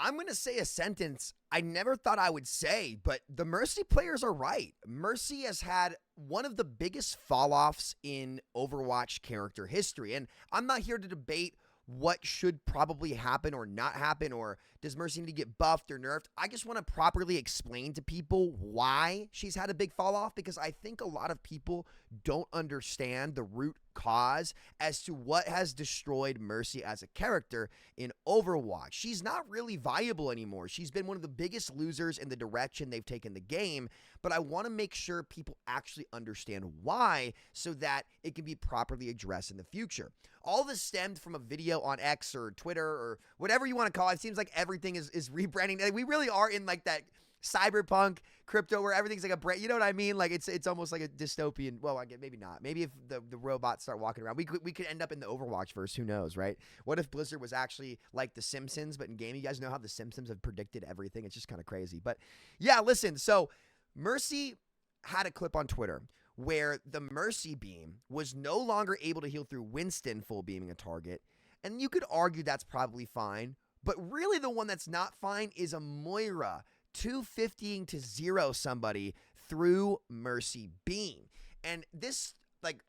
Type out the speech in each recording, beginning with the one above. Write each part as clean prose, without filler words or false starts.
I'm going to say a sentence I never thought I would say, but the Mercy players are right. Mercy has had one of the biggest fall-offs in Overwatch character history. And I'm not here to debate what should probably happen or not happen, or does Mercy need to get buffed or nerfed. I just want to properly explain to people why she's had a big fall off, because I think a lot of people don't understand the root cause as to what has destroyed Mercy as a character in Overwatch. She's not really viable anymore. She's been one of the biggest losers in the direction they've taken the game, but I want to make sure people actually understand why so that it can be properly addressed in the future. All this stemmed from a video on X or Twitter or whatever you want to call it. It seems like everything is rebranding. We really are in like that cyberpunk crypto where everything's like a brand. You know what I mean? Like it's almost like a dystopian. Well, I get maybe not. Maybe if the robots start walking around, we could end up in the Overwatch verse. Who knows, right? What if Blizzard was actually like The Simpsons, but in game? You guys know how The Simpsons have predicted everything. It's just kind of crazy. But yeah, listen. So Mercy had a clip on Twitter where the Mercy beam was no longer able to heal through Winston full beaming a target. And you could argue that's probably fine. But really the one that's not fine is a Moira 250ing to 0 somebody through Mercy beam. And this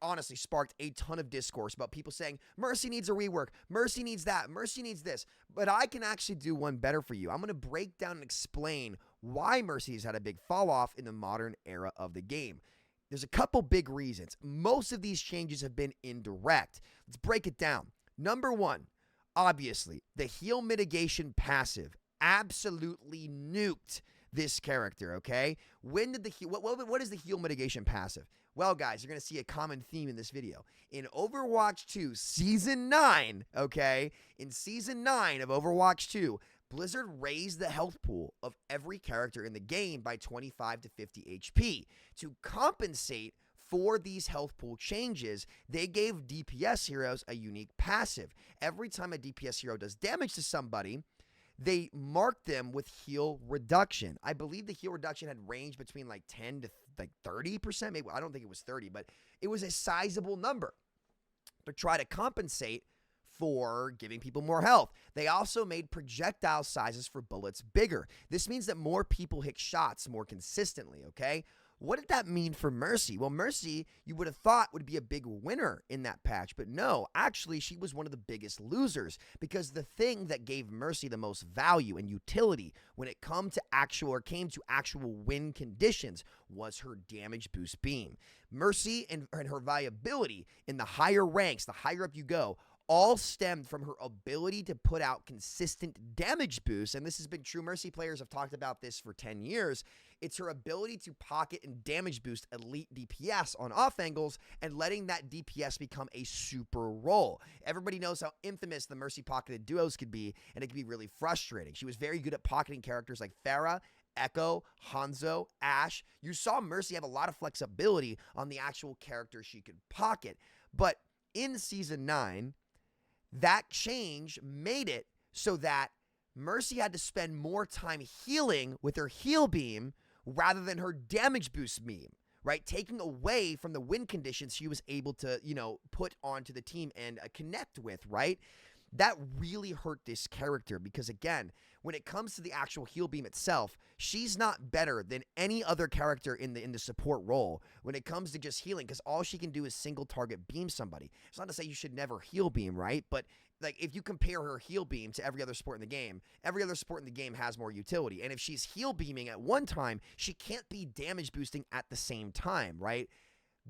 honestly sparked a ton of discourse about people saying, Mercy needs a rework, Mercy needs that, Mercy needs this. But I can actually do one better for you. I'm going to break down and explain why Mercy's had a big fall off in the modern era of the game. There's a couple big reasons. Most of these changes have been indirect. Let's break it down. Number one, obviously, the heal mitigation passive absolutely nuked this character, okay? When did the heal, what is the heal mitigation passive? Well, guys, you're going to see a common theme in this video. In Overwatch 2 Season 9, okay? In Season 9 of Overwatch 2, Blizzard raised the health pool of every character in the game by 25 to 50 HP. To compensate for these health pool changes, they gave DPS heroes a unique passive. Every time a DPS hero does damage to somebody, they marked them with heal reduction. I believe the heal reduction had ranged between 10 to 30%. Maybe I don't think it was 30, but it was a sizable number to try to compensate for giving people more health. They also made projectile sizes for bullets bigger. This means that more people hit shots more consistently, okay? What did that mean for Mercy? Well, Mercy, you would have thought would be a big winner in that patch, but no, actually, she was one of the biggest losers because the thing that gave Mercy the most value and utility when it came to actual win conditions was her damage boost beam. Mercy and her viability in the higher ranks, the higher up you go, all stemmed from her ability to put out consistent damage boosts. And this has been true. Mercy players have talked about this for 10 years. It's her ability to pocket and damage boost elite DPS on off angles and letting that DPS become a super role. Everybody knows how infamous the Mercy pocketed duos could be, and it can be really frustrating. She was very good at pocketing characters like Pharah, Echo, Hanzo, Ashe. You saw Mercy have a lot of flexibility on the actual characters she could pocket. But in Season 9, that change made it so that Mercy had to spend more time healing with her heal beam rather than her damage boost beam, right? Taking away from the win conditions she was able to, put onto the team and connect with, right? That really hurt this character because, again, when it comes to the actual heal beam itself, she's not better than any other character in the support role when it comes to just healing, because all she can do is single target beam somebody. It's not to say you should never heal beam, right? But if you compare her heal beam to every other support in the game, every other support in the game has more utility. And if she's heal beaming at one time, she can't be damage boosting at the same time, right?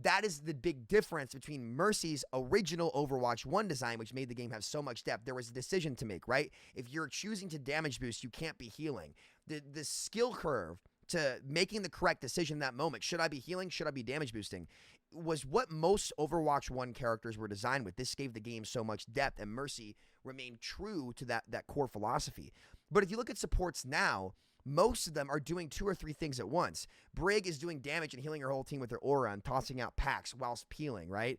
That is the big difference between Mercy's original Overwatch 1 design, which made the game have so much depth. There was a decision to make, right? If you're choosing to damage boost, you can't be healing. The skill curve to making the correct decision in that moment, should I be healing, should I be damage boosting, was what most Overwatch 1 characters were designed with. This gave the game so much depth, and Mercy remained true to that core philosophy. But if you look at supports now, most of them are doing 2 or 3 things at once. Brig is doing damage and healing her whole team with her aura and tossing out packs whilst peeling, right?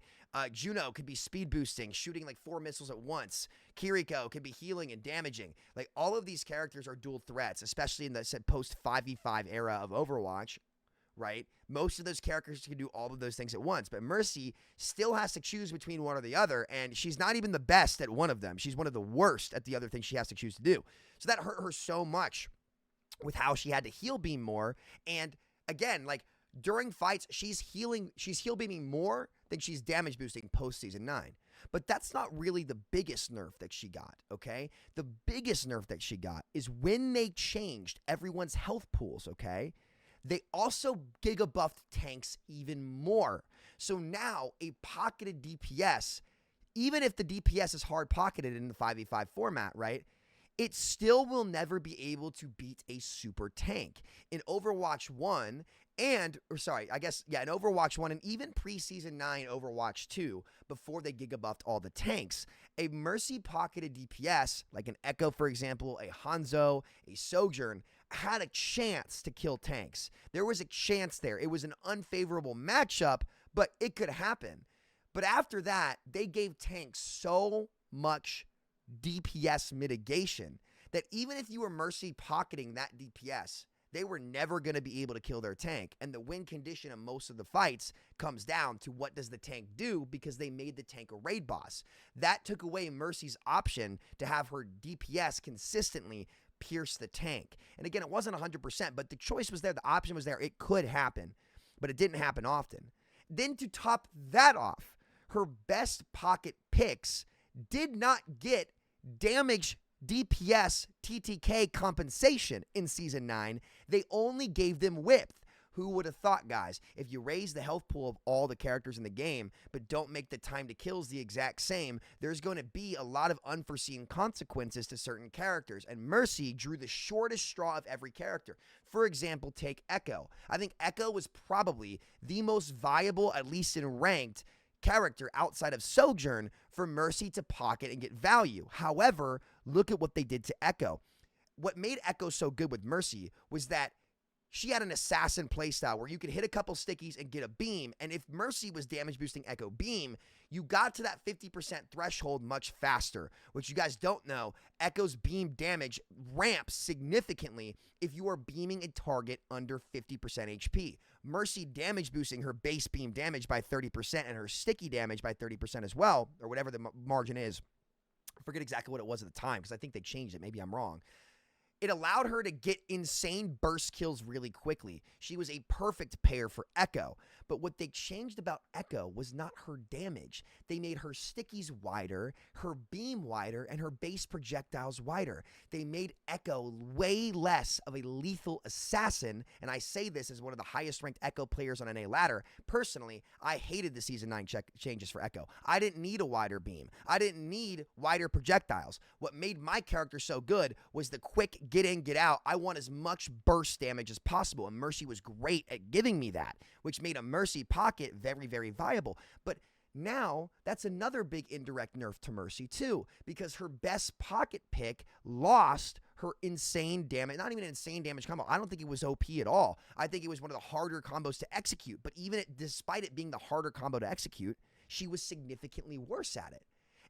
Juno could be speed boosting, shooting 4 missiles at once. Kiriko could be healing and damaging. All of these characters are dual threats, especially in the post 5v5 era of Overwatch, right? Most of those characters can do all of those things at once, but Mercy still has to choose between one or the other, and she's not even the best at one of them. She's one of the worst at the other things she has to choose to do. So that hurt her so much with how she had to heal beam more. And again, like during fights, she's heal beaming more than she's damage boosting post season 9. But that's not really the biggest nerf that she got, okay? The biggest nerf that she got is when they changed everyone's health pools, okay? They also giga buffed tanks even more. So now a pocketed DPS, even if the DPS is hard pocketed in the 5v5 format, right? It still will never be able to beat a super tank. In Overwatch 1 in Overwatch 1 and even pre-season 9 Overwatch 2, before they giga buffed all the tanks, a Mercy pocketed DPS, like an Echo, for example, a Hanzo, a Sojourn, had a chance to kill tanks. There was a chance there. It was an unfavorable matchup, but it could happen. But after that, they gave tanks so much DPS mitigation that even if you were Mercy pocketing that DPS, they were never going to be able to kill their tank. And the win condition of most of the fights comes down to what does the tank do, because they made the tank a raid boss. That took away Mercy's option to have her DPS consistently pierce the tank. And again, it wasn't 100%, but the choice was there. The option was there. It could happen, but it didn't happen often. Then to top that off, her best pocket picks did not get damage DPS TTK compensation in Season 9. They only gave them width. Who would have thought, guys, if you raise the health pool of all the characters in the game, but don't make the time to kills the exact same, there's going to be a lot of unforeseen consequences to certain characters. And Mercy drew the shortest straw of every character. For example, take Echo. I think Echo was probably the most viable, at least in ranked, character outside of Sojourn for Mercy to pocket and get value. However, look at what they did to Echo. What made Echo so good with Mercy was that she had an assassin playstyle where you could hit a couple stickies and get a beam. And if Mercy was damage boosting Echo beam, you got to that 50% threshold much faster. Which you guys don't know, Echo's beam damage ramps significantly if you are beaming a target under 50% HP. Mercy damage boosting her base beam damage by 30% and her sticky damage by 30% as well, or whatever the margin is. I forget exactly what it was at the time because I think they changed it. Maybe I'm wrong. It allowed her to get insane burst kills really quickly. She was a perfect pair for Echo. But what they changed about Echo was not her damage. They made her stickies wider, her beam wider, and her base projectiles wider. They made Echo way less of a lethal assassin, and I say this as one of the highest ranked Echo players on NA ladder. Personally, I hated the Season 9 changes for Echo. I didn't need a wider beam. I didn't need wider projectiles. What made my character so good was the quick get in, get out. I want as much burst damage as possible, and Mercy was great at giving me that, which made a Mercy pocket very, very viable. But now that's another big indirect nerf to Mercy too, because her best pocket pick lost her insane damage, not even an insane damage combo. I don't think it was OP at all. I think it was one of the harder combos to execute, but despite it being the harder combo to execute, she was significantly worse at it.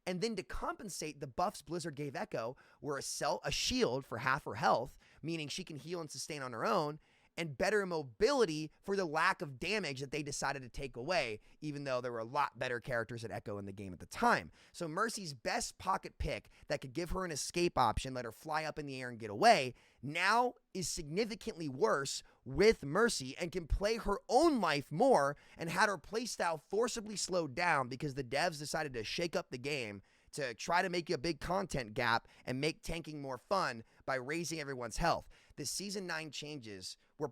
And then to compensate, the buffs Blizzard gave Echo were a shield for half her health, meaning she can heal and sustain on her own, and better mobility for the lack of damage that they decided to take away, even though there were a lot better characters than Echo in the game at the time. So Mercy's best pocket pick that could give her an escape option, let her fly up in the air and get away, now is significantly worse with Mercy and can play her own life more, and had her playstyle forcibly slowed down because the devs decided to shake up the game to try to make a big content gap and make tanking more fun by raising everyone's health. The Season 9 changes were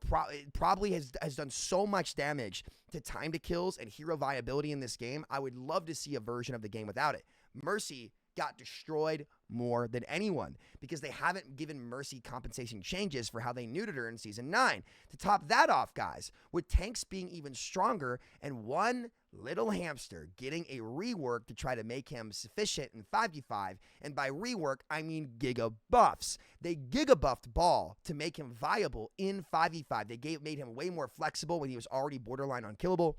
probably has done so much damage to time to kills and hero viability in this game. I would love to see a version of the game without it. Mercy got destroyed more than anyone because they haven't given Mercy compensation changes for how they neutered her in Season 9. To top that off, guys, with tanks being even stronger and one little hamster getting a rework to try to make him sufficient in 5v5, and by rework, I mean giga buffs. They giga buffed Ball to make him viable in 5v5. They made him way more flexible when he was already borderline unkillable.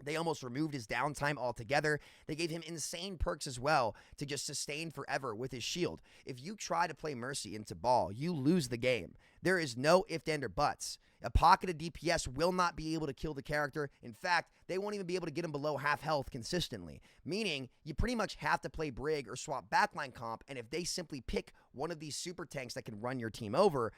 They almost removed his downtime altogether. They gave him insane perks as well to just sustain forever with his shield. If you try to play Mercy into ball, you lose the game. There is no ifs, ands, or buts. A pocketed DPS will not be able to kill the character. In fact, they won't even be able to get him below half health consistently, meaning you pretty much have to play Brig or swap backline comp, and if they simply pick one of these super tanks that can run your team over,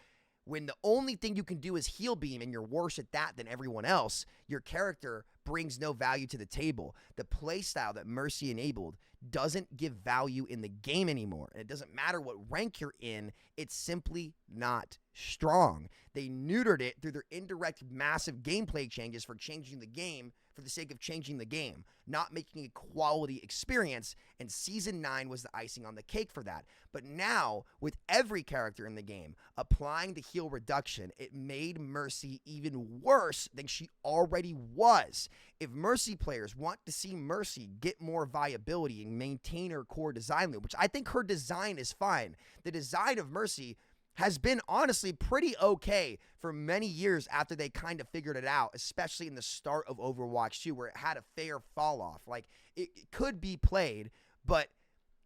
when the only thing you can do is heal beam and you're worse at that than everyone else, your character brings no value to the table. The playstyle that Mercy enabled doesn't give value in the game anymore. And it doesn't matter what rank you're in, it's simply not strong. They neutered it through their indirect massive gameplay changes for changing the game for the sake of changing the game, not making a quality experience, and Season 9 was the icing on the cake for that. But now, with every character in the game applying the heal reduction, it made Mercy even worse than she already was. If Mercy players want to see Mercy get more viability and maintain her core design loop, which I think her design is fine, the design of Mercy has been honestly pretty okay for many years after they kind of figured it out, especially in the start of Overwatch 2, where it had a fair fall off. Like, it could be played, but,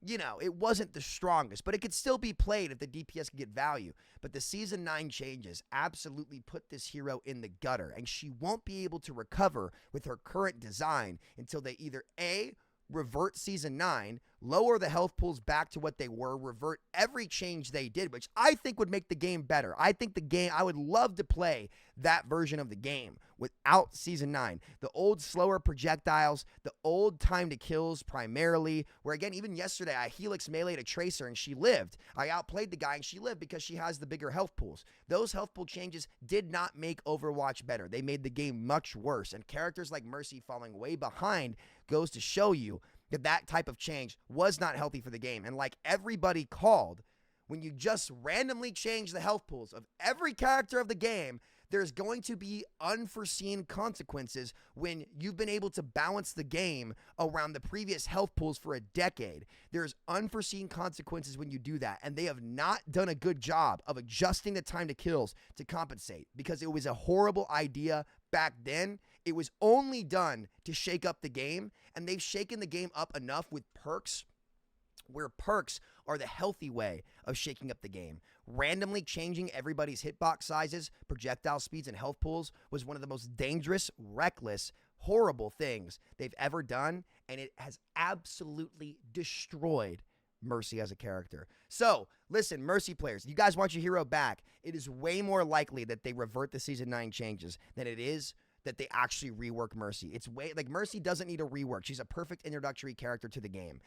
you know, it wasn't the strongest, but it could still be played if the DPS could get value. But the Season 9 changes absolutely put this hero in the gutter, and she won't be able to recover with her current design until they either A, revert Season 9, lower the health pools back to what they were, revert every change they did, which I think would make the game better. I would love to play that version of the game without Season 9. The old slower projectiles, the old time to kills primarily, where again, even yesterday, I Helix meleeed a Tracer and she lived. I outplayed the guy and she lived because she has the bigger health pools. Those health pool changes did not make Overwatch better. They made the game much worse, and characters like Mercy falling way behind goes to show you that that type of change was not healthy for the game. And like everybody called, when you just randomly change the health pools of every character of the game, there's going to be unforeseen consequences when you've been able to balance the game around the previous health pools for a decade. There's unforeseen consequences when you do that, and they have not done a good job of adjusting the time to kills to compensate, because it was a horrible idea back then. It was only done to shake up the game, and they've shaken the game up enough with perks, where perks are the healthy way of shaking up the game. Randomly changing everybody's hitbox sizes, projectile speeds, and health pools was one of the most dangerous, reckless, horrible things they've ever done, and it has absolutely destroyed Mercy as a character. So, listen, Mercy players, you guys want your hero back. It is way more likely that they revert the Season 9 changes than it is that they actually rework Mercy. It's way, like, Mercy doesn't need a rework. She's a perfect introductory character to the game.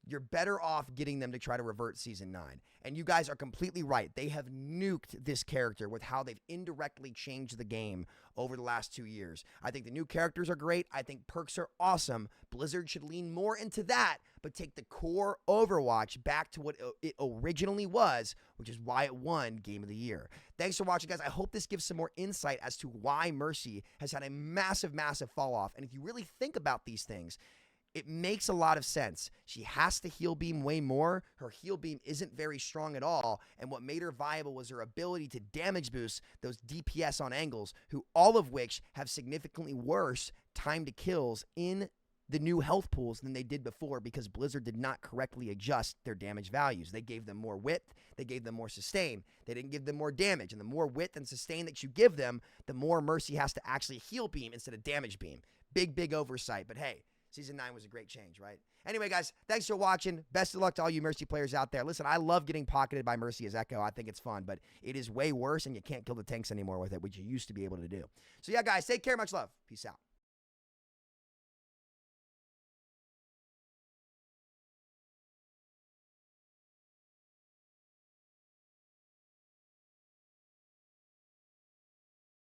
You're better off getting them to try to revert Season 9. And you guys are completely right. They have nuked this character with how they've indirectly changed the game over the last 2 years. I think the new characters are great. I think perks are awesome. Blizzard should lean more into that, but take the core Overwatch back to what it originally was, which is why it won Game of the Year. Thanks for watching, guys. I hope this gives some more insight as to why Mercy has had a massive, massive fall off. And if you really think about these things, it makes a lot of sense. She has to heal beam way more. Her heal beam isn't very strong at all. And what made her viable was her ability to damage boost those DPS on angles, who all of which have significantly worse time to kills in the new health pools than they did before, because Blizzard did not correctly adjust their damage values. They gave them more width. They gave them more sustain. They didn't give them more damage. And the more width and sustain that you give them, the more Mercy has to actually heal beam instead of damage beam. Big, big oversight. But hey, Season 9 was a great change, right? Anyway, guys, thanks for watching. Best of luck to all you Mercy players out there. Listen, I love getting pocketed by Mercy as Echo. I think it's fun, but it is way worse, and you can't kill the tanks anymore with it, which you used to be able to do. So, yeah, guys, take care. Much love. Peace out.